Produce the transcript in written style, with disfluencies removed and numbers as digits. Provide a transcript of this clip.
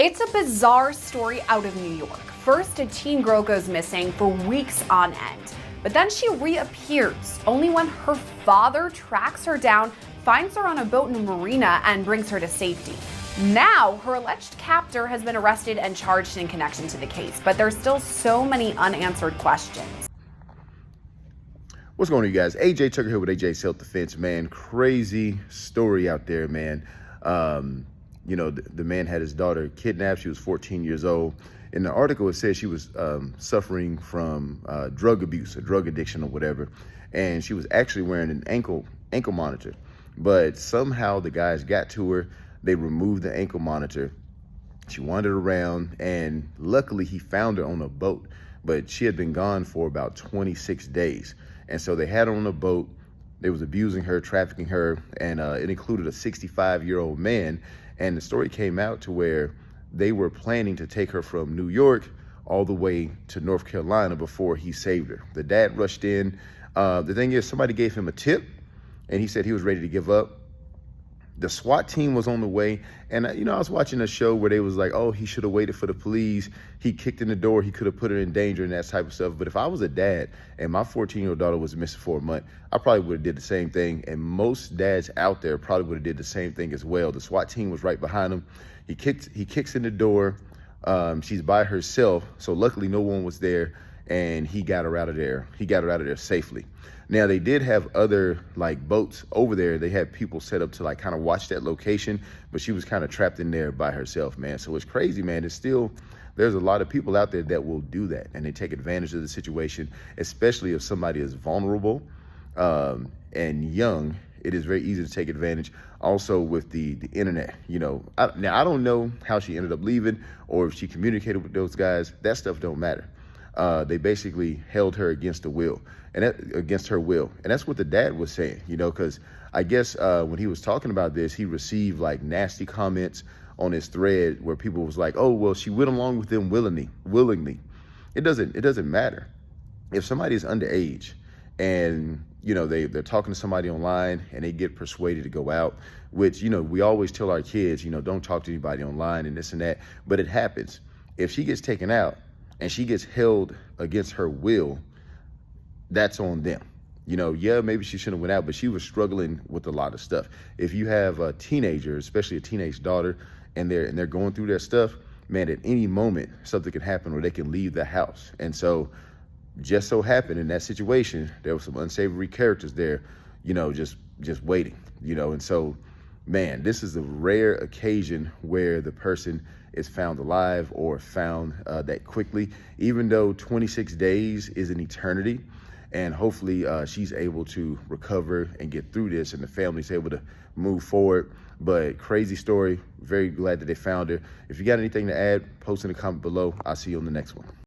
It's a bizarre story out of New York. First, a teen girl goes missing for weeks on end, but then she reappears only when her father tracks her down, finds her on a boat in a marina, and brings her to safety. Now, her alleged captor has been arrested and charged in connection to the case, but there's still so many unanswered questions. What's going on, you guys? AJ Tucker here with AJ Self Defense, man. Crazy story out there, man. The man had his daughter kidnapped. She was 14 years old. In the article, it says she was suffering from drug abuse or drug addiction or whatever. And she was actually wearing an ankle monitor. But somehow the guys got to her. They removed the ankle monitor. She wandered around, and luckily he found her on a boat. But she had been gone for about 26 days. And so they had her on a boat. They was abusing her, trafficking her, and it included a 65-year-old man. And the story came out to where they were planning to take her from New York all the way to North Carolina before he saved her. The dad rushed in. The thing is, somebody gave him a tip, and he said he was ready to give up. The SWAT team was on the way, and I was watching a show where they was like, oh, he should have waited for the police. He kicked in the door. He could have put her in danger and that type of stuff. But if I was a dad and my 14-year-old daughter was missing for a month, I probably would have did the same thing. And most dads out there probably would have did the same thing as well. The SWAT team was right behind him. He kicks in the door. She's by herself, so luckily no one was there, and he got her out of there. He got her out of there safely. Now, they did have other boats over there. They had people set up to kind of watch that location, but she was kind of trapped in there by herself, man. So it's crazy, man. There's a lot of people out there that will do that, and they take advantage of the situation, especially if somebody is vulnerable and young. It is very easy to take advantage. Also with the internet, now I don't know how she ended up leaving or if she communicated with those guys. That stuff don't matter. They basically held her against her will, and that's what the dad was saying, because I guess when he was talking about this, he received nasty comments on his thread where people was like, oh, well, she went along with them willingly. It doesn't matter. If somebody is underage and they're talking to somebody online and they get persuaded to go out, which we always tell our kids, don't talk to anybody online and this and that, but it happens. If she gets taken out and she gets held against her will, that's on them. Maybe she shouldn't have went out, but she was struggling with a lot of stuff. If you have a teenager, especially a teenage daughter, and they're going through their stuff, man, at any moment something can happen where they can leave the house. And so just so happened in that situation, there were some unsavory characters there, just waiting, and so, man, this is a rare occasion where the person is found alive or found that quickly, even though 26 days is an eternity. And hopefully she's able to recover and get through this, and the family's able to move forward. But crazy story. Very glad that they found her. If you got anything to add, post in the comment below. I'll see you on the next one.